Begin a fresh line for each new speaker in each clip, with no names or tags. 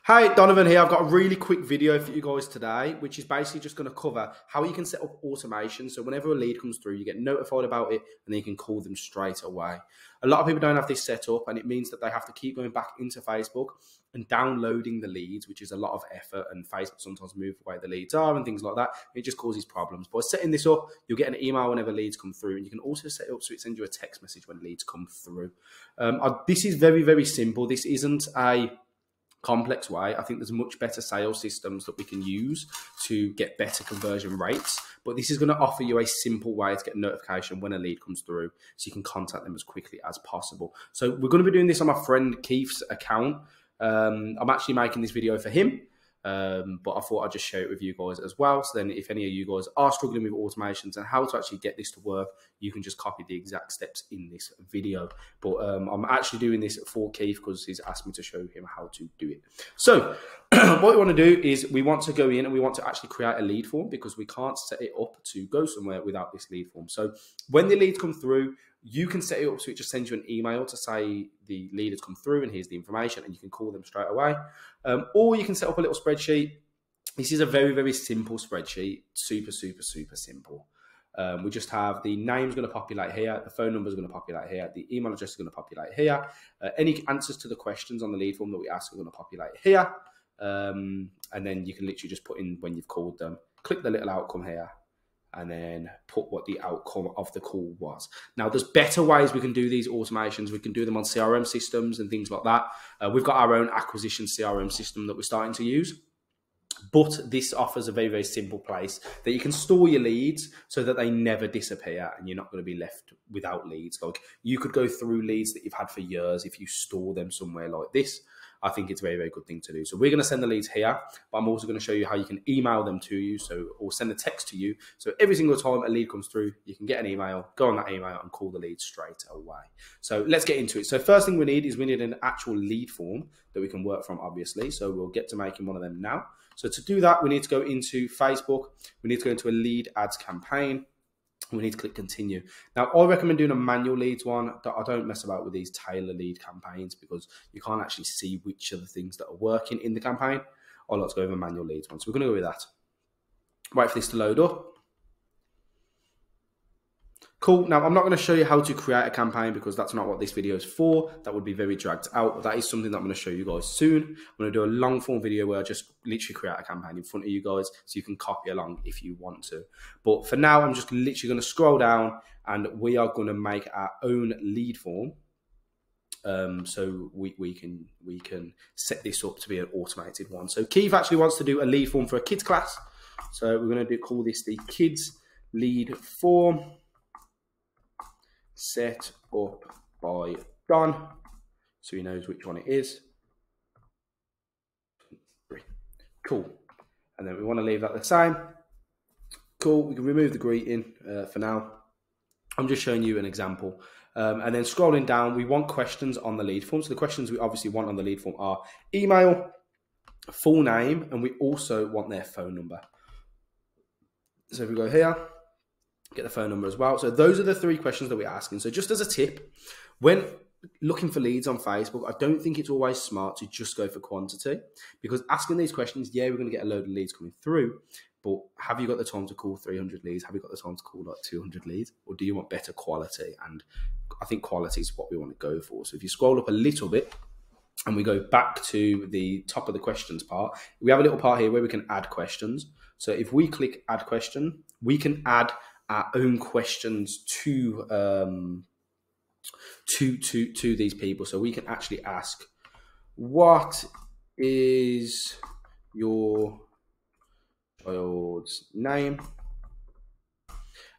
Hi, Donovan here. I've got a really quick video for you guys today, which is basically just going to cover how you can set up automation. So whenever a lead comes through, you get notified about it and then you can call them straight away. A lot of people don't have this set up, and it means that they have to keep going back into Facebook and downloading the leads, which is a lot of effort, and Facebook sometimes move away the leads are and things like that. It just causes problems. By setting this up, you'll get an email whenever leads come through, and you can also set it up so it sends you a text message when leads come through. This is very, very simple. This isn't a complex way. I think there's much better sales systems that we can use to get better conversion rates, but this is going to offer you a simple way to get a notification when a lead comes through so you can contact them as quickly as possible. So we're going to be doing this on my friend Keith's account. I'm actually making this video for him, but I thought I'd just share it with you guys as well. So then if any of you guys are struggling with automations and how to actually get this to work, you can just copy the exact steps in this video. But I'm actually doing this for Keith because he's asked me to show him how to do it. So what we want to do is we want to go in and we want to actually create a lead form, because we can't set it up to go somewhere without this lead form. So when the leads come through, you can set it up so it just sends you an email to say the lead has come through and here's the information, and you can call them straight away. Or you can set up a little spreadsheet. This is a very, very simple spreadsheet. Super, super, super simple. We just have the name's going to populate here, the phone number is going to populate here, the email address is going to populate here. Any answers to the questions on the lead form that we ask are going to populate here. And then you can literally just put in when you've called them, click the little outcome here, and then put what the outcome of the call was. Now, there's better ways we can do these automations. We can do them on CRM systems and things like that. We've got our own acquisition CRM system that we're starting to use. But this offers a very, very simple place that you can store your leads so that they never disappear and you're not going to be left without leads. Like, you could go through leads that you've had for years if you store them somewhere like this. I think it's a very, very good thing to do. So we're going to send the leads here, but I'm also going to show you how you can email them to you, or send a text to you. So every single time a lead comes through, you can get an email, go on that email and call the lead straight away. So let's get into it. So first thing we need is an actual lead form that we can work from, obviously. So we'll get to making one of them now. So to do that, we need to go into Facebook. We need to go into a lead ads campaign. We need to click continue. Now, I recommend doing a manual leads one. I don't mess about with these tailor lead campaigns because you can't actually see which are the things that are working in the campaign. I like to go with a manual leads one. So we're going to go with that. Wait for this to load up. Cool. Now, I'm not going to show you how to create a campaign because that's not what this video is for. That would be very dragged out. But that is something that I'm going to show you guys soon. I'm going to do a long form video where I just literally create a campaign in front of you guys so you can copy along if you want to. But for now, I'm just literally going to scroll down and we are going to make our own lead form. So we can set this up to be an automated one. So Keith actually wants to do a lead form for a kids class. So we're going to call this the kids lead form. Set up by Don, so he knows which one it is. Cool. And then we want to leave that the same. Cool. We can remove the greeting for now. I'm just showing you an example. And then scrolling down, we want questions on the lead form. So the questions we obviously want on the lead form are email, full name, and we also want their phone number. So if we go here, get the phone number as well. So those are the three questions that we're asking. So just as a tip, when looking for leads on Facebook, I don't think it's always smart to just go for quantity, because asking these questions, yeah, we're going to get a load of leads coming through, but have you got the time to call 300 leads? Have you got the time to call like 200 leads? Or do you want better quality? And I think quality is what we want to go for. So if you scroll up a little bit and we go back to the top of the questions part, we have a little part here where we can add questions. So if we click add question, we can add our own questions to these people. So we can actually ask, what is your child's name?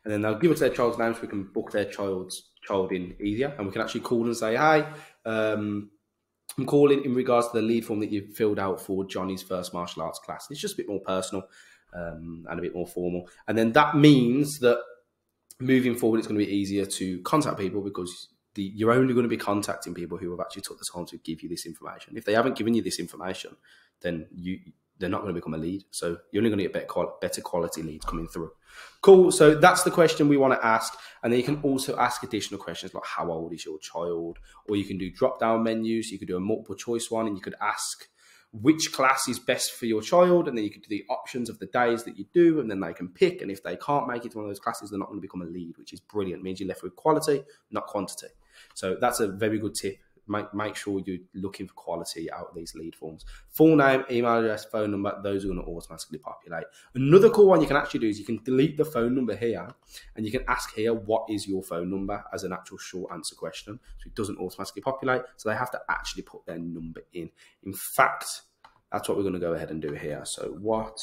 And then they'll give us their child's name so we can book their child in easier. And we can actually call and say, hi, I'm calling in regards to the lead form that you've filled out for Johnny's first martial arts class. It's just a bit more personal. And a bit more formal. And then that means that moving forward, it's going to be easier to contact people, because you're only going to be contacting people who have actually took the time to give you this information. If they haven't given you this information, then they're not going to become a lead. So you're only going to get better quality leads coming through. Cool. So that's the question we want to ask. And then you can also ask additional questions like, how old is your child? Or you can do drop-down menus. You could do a multiple choice one, and you could ask, which class is best for your child, and then you can do the options of the days that you do, and then they can pick. And if they can't make it to one of those classes, they're not going to become a lead, which is brilliant. It means you're left with quality, not quantity. So that's a very good tip. Make sure you're looking for quality out of these lead forms. Full name, email address, phone number, those are going to automatically populate. Another cool one you can actually do is you can delete the phone number here, and you can ask here, what is your phone number, as an actual short answer question. So it doesn't automatically populate, so they have to actually put their number in. In fact, that's what we're going to go ahead and do here. So what...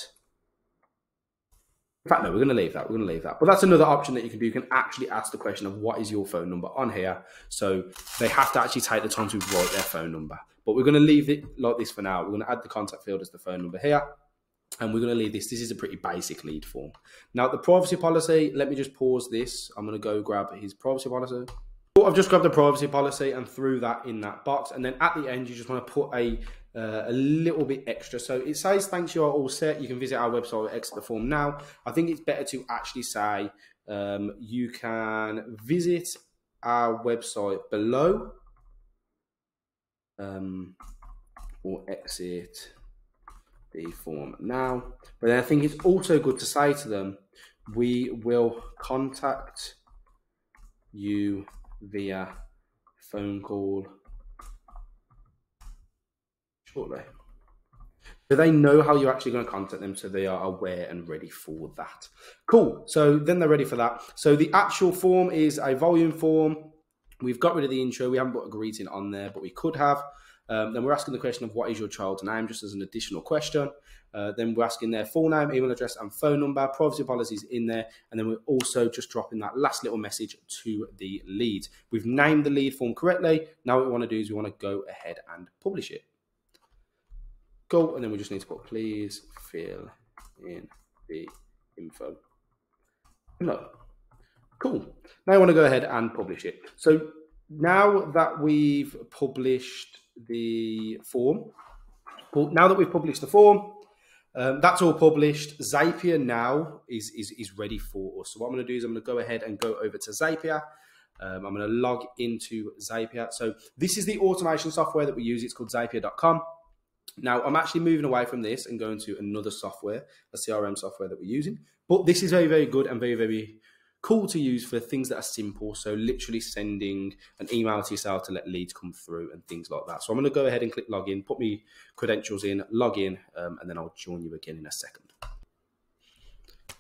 In fact, no, we're going to leave that. We're going to leave that. But that's another option that you can do. You can actually ask the question of what is your phone number on here. So they have to actually take the time to write their phone number. But we're going to leave it like this for now. We're going to add the contact field as the phone number here. And we're going to leave this. This is a pretty basic lead form. Now, the privacy policy, let me just pause this. I'm going to go grab his privacy policy. I've just grabbed the privacy policy and threw that in that box. And then at the end, you just want to put a little bit extra. So it says, thanks, you are all set. You can visit our website or exit the form now. I think it's better to actually say, you can visit our website below or exit the form now. But then I think it's also good to say to them, we will contact you via phone call shortly. So they know how you're actually going to contact them, so they are aware and ready for that. Cool. So then they're ready for that. So the actual form is a volume form. We've got rid of the intro. We haven't put a greeting on there, but we could have. Then we're asking the question of what is your child's name, just as an additional question. Then we're asking their full name, email address, and phone number. Privacy policies in there. And then we're also just dropping that last little message to the lead. We've named the lead form correctly. Now what we want to do is we want to go ahead and publish it. Cool. And then we just need to put, please fill in the info. No. Cool. Now I want to go ahead and publish it. So now that we've published the form, that's all published. Zapier now is ready for us. So what I'm going to do is I'm going to go ahead and go over to Zapier. I'm going to log into Zapier. So this is the automation software that we use. It's called Zapier.com. Now, I'm actually moving away from this and going to another software, a CRM software that we're using. But this is very, very good and very, very cool to use for things that are simple. So literally sending an email to yourself to let leads come through and things like that. So I'm going to go ahead and click login, put my credentials in, log in, and then I'll join you again in a second.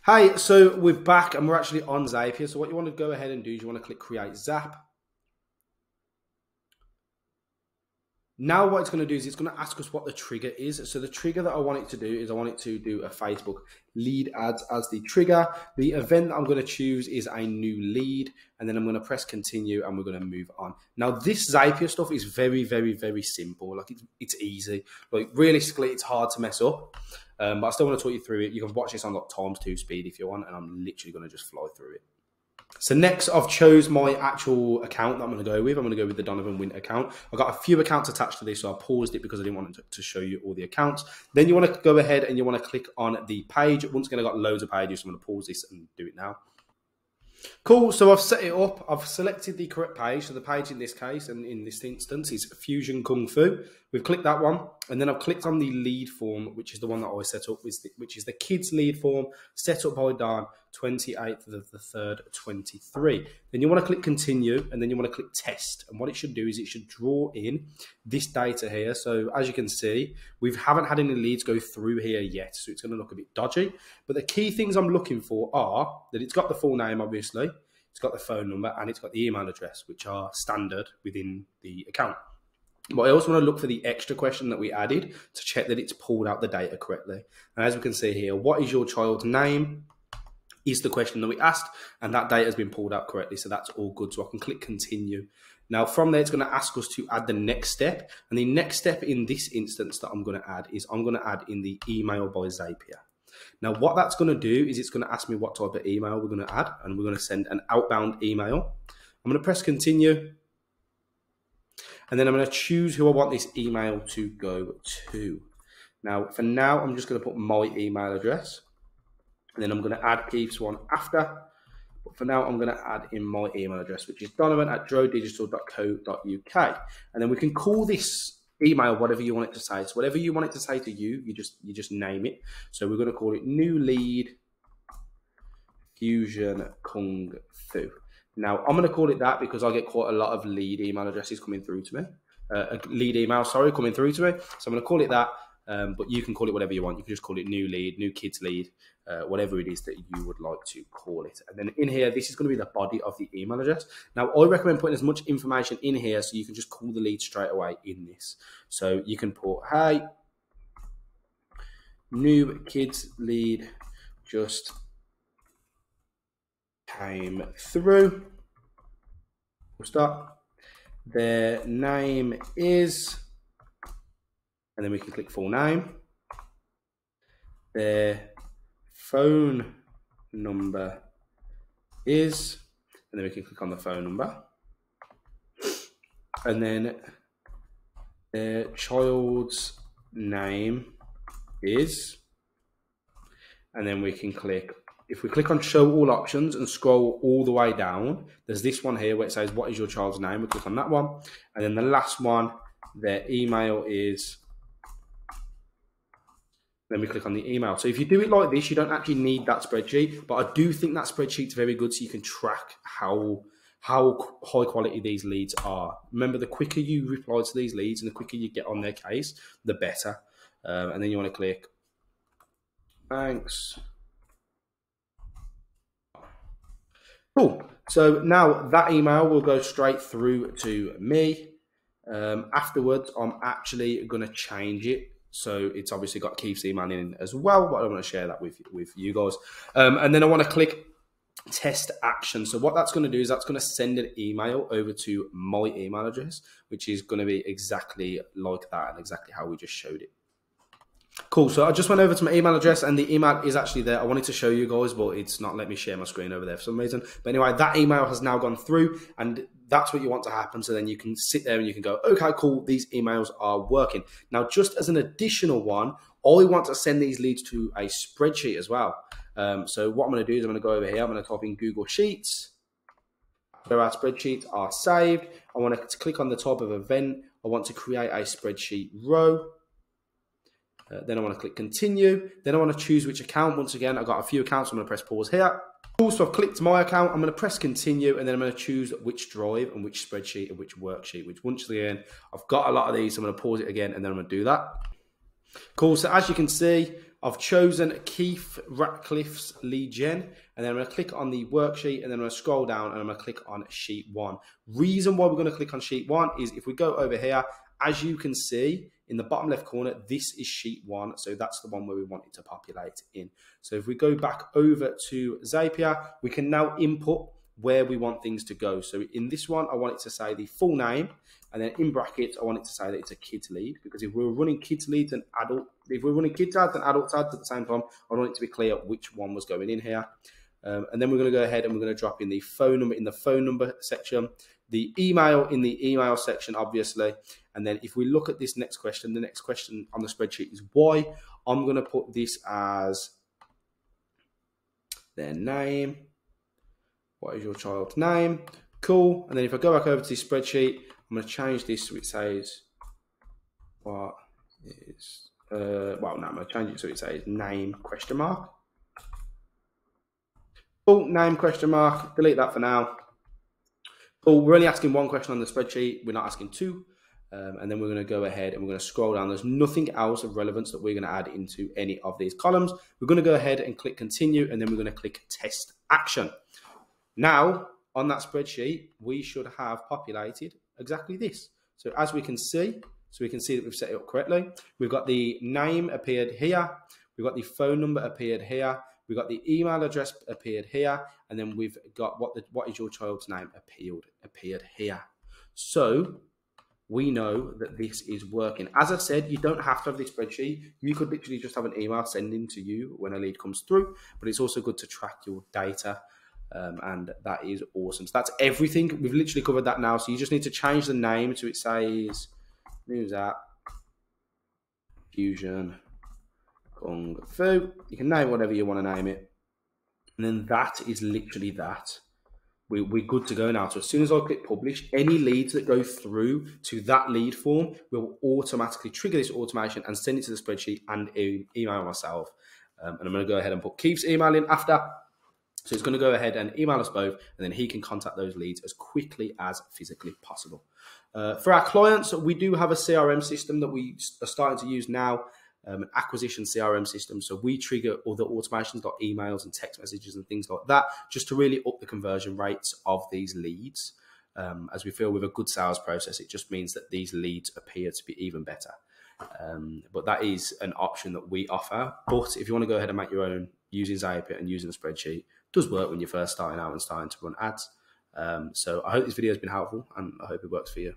Hey, so we're back and we're actually on Zapier. So what you want to go ahead and do is you want to click create Zap. Now what it's going to do is it's going to ask us what the trigger is. So the trigger that I want it to do is I want it to do a Facebook lead ads as the trigger. The event that I'm going to choose is a new lead, and then I'm going to press continue and we're going to move on. Now this Zapier stuff is very, very, very simple. Like it's easy. Like realistically, it's hard to mess up. But I still want to talk you through it. You can watch this on like ×2 speed if you want, and I'm literally going to just fly through it. So next, I've chose my actual account that I'm going to go with. I'm going to go with the Donovan Winter account. I've got a few accounts attached to this, so I paused it because I didn't want to show you all the accounts. Then you want to go ahead and you want to click on the page. Once again, I've got loads of pages, so I'm going to pause this and do it now. Cool, so I've set it up. I've selected the correct page. So the page in this case, and in this instance, is Fusion Kung Fu. We've clicked that one, and then I've clicked on the lead form, which is the one that I set up, which is the kids lead form, set up by Dan, 28th of the 3rd, 23. Then you want to click continue, and then you want to click test. And what it should do is it should draw in this data here. So as you can see, we haven't had any leads go through here yet, so it's going to look a bit dodgy. But the key things I'm looking for are that it's got the full name, obviously, it's got the phone number, and it's got the email address, which are standard within the account. But I also want to look for the extra question that we added to check that it's pulled out the data correctly. And as we can see here, what is your child's name is the question that we asked, and that data has been pulled out correctly. So that's all good. So I can click continue. Now from there, it's going to ask us to add the next step. And the next step in this instance that I'm going to add is I'm going to add in the email by Zapier. Now what that's going to do is it's going to ask me what type of email we're going to add, and we're going to send an outbound email. I'm going to press continue. And then I'm going to choose who I want this email to go to. Now, for now, I'm just going to put my email address. And then I'm going to add Keith's one after. But for now, I'm going to add in my email address, which is donovan@drodigital.co.uk. And then we can call this email whatever you want it to say. So whatever you want it to say to you, you just name it. So we're going to call it new lead fusion kung fu. Now I'm going to call it that because I get quite a lot of lead email addresses coming through to me. Lead email, sorry, coming through to me. So I'm going to call it that. But you can call it whatever you want. You can just call it new lead, new kids lead, whatever it is that you would like to call it. And then in here, this is going to be the body of the email address. Now, I recommend putting as much information in here so you can just call the lead straight away in this. So you can put, hey, new kids lead just came through. We'll start. Their name is... and then we can click full name. Their phone number is, and then we can click on the phone number. And then their child's name is, and then we can click, if we click on show all options and scroll all the way down, there's this one here where it says, what is your child's name? We click on that one. And then the last one, their email is, then we click on the email. So if you do it like this, you don't actually need that spreadsheet, but I do think that spreadsheet's very good so you can track how high quality these leads are. Remember, the quicker you reply to these leads and the quicker you get on their case, the better. And then you want to click, thanks. Cool. So now that email will go straight through to me. Afterwards, I'm actually going to change it. So it's obviously got Keith's email in as well, but I want to share that with you guys. And then I want to click test action. So what that's going to do is that's going to send an email over to my email address, which is going to be exactly like that and exactly how we just showed it. Cool. So I just went over to my email address and the email is actually there. I wanted to show you guys, but it's not letting me share my screen over there for some reason. But anyway, that email has now gone through and that's what you want to happen. So then you can sit there and you can go, okay, cool. These emails are working. Now, just as an additional one, I want to send these leads to a spreadsheet as well. So what I'm going to do is I'm going to go over here. I'm going to type in Google Sheets. Where our spreadsheets are saved. I want to click on the type of event. I want to create a spreadsheet row. Then I want to click continue. Then I want to choose which account. Once again, I've got a few accounts. So I'm going to press pause here. Also, I've clicked my account. I'm going to press continue and then I'm going to choose which drive and which spreadsheet and which worksheet, which once again, I've got a lot of these. So I'm going to pause it again and then I'm going to do that. Cool. So as you can see, I've chosen Keith Ratcliffe's lead gen and then I'm going to click on the worksheet and then I'm going to scroll down and I'm going to click on sheet 1. Reason why we're going to click on sheet 1 is if we go over here, as you can see, in the bottom left corner, this is sheet 1. So that's the one where we want it to populate in. So if we go back over to Zapier, we can now input where we want things to go. So in this one, I want it to say the full name. And then in brackets, I want it to say that it's a kids lead. Because if we're running kids leads and if we're running kids ads and adults ads at the same time, I want it to be clear which one was going in here. And then we're going to go ahead and we're going to drop in the phone number in the phone number section, the email in the email section, obviously. And then if we look at this next question, the next question on the spreadsheet is why. I'm going to put this as their name. What is your child's name? Cool. And then if I go back over to the spreadsheet, I'm going to change this so it says what is, well, no, I'm going to change it so it says name question mark. Cool, name question mark, delete that for now. Cool, we're only asking one question on the spreadsheet. We're not asking two. And then we're going to go ahead and we're going to scroll down. There's nothing else of relevance that we're going to add into any of these columns. We're going to go ahead and click continue, and then we're going to click test action. Now, on that spreadsheet, we should have populated exactly this. So as we can see, that we've set it up correctly. We've got the name appeared here. We've got the phone number appeared here. We've got the email address appeared here. And then we've got what is your child's name appeared here. So we know that this is working. As I said, you don't have to have this spreadsheet. You could literally just have an email sending to you when a lead comes through, but it's also good to track your data. And that is awesome. So that's everything. We've literally covered that now. So you just need to change the name so it says News App Fusion Kung Fu. You can name whatever you want to name it. And then that is literally that. we're good to go now. So as soon as I click publish, any leads that go through to that lead form will automatically trigger this automation and send it to the spreadsheet and email myself. And I'm going to go ahead and put Keith's email in after. So it's going to go ahead and email us both, and then he can contact those leads as quickly as physically possible. For our clients, we do have a CRM system that we are starting to use now, an acquisition CRM system. So we trigger all the automations like emails and text messages and things like that, just to really up the conversion rates of these leads. As we feel with a good sales process, it just means that these leads appear to be even better. But that is an option that we offer. But if you want to go ahead and make your own using Zapier and using a spreadsheet, it does work when you're first starting out and starting to run ads. So I hope this video has been helpful, and I hope it works for you.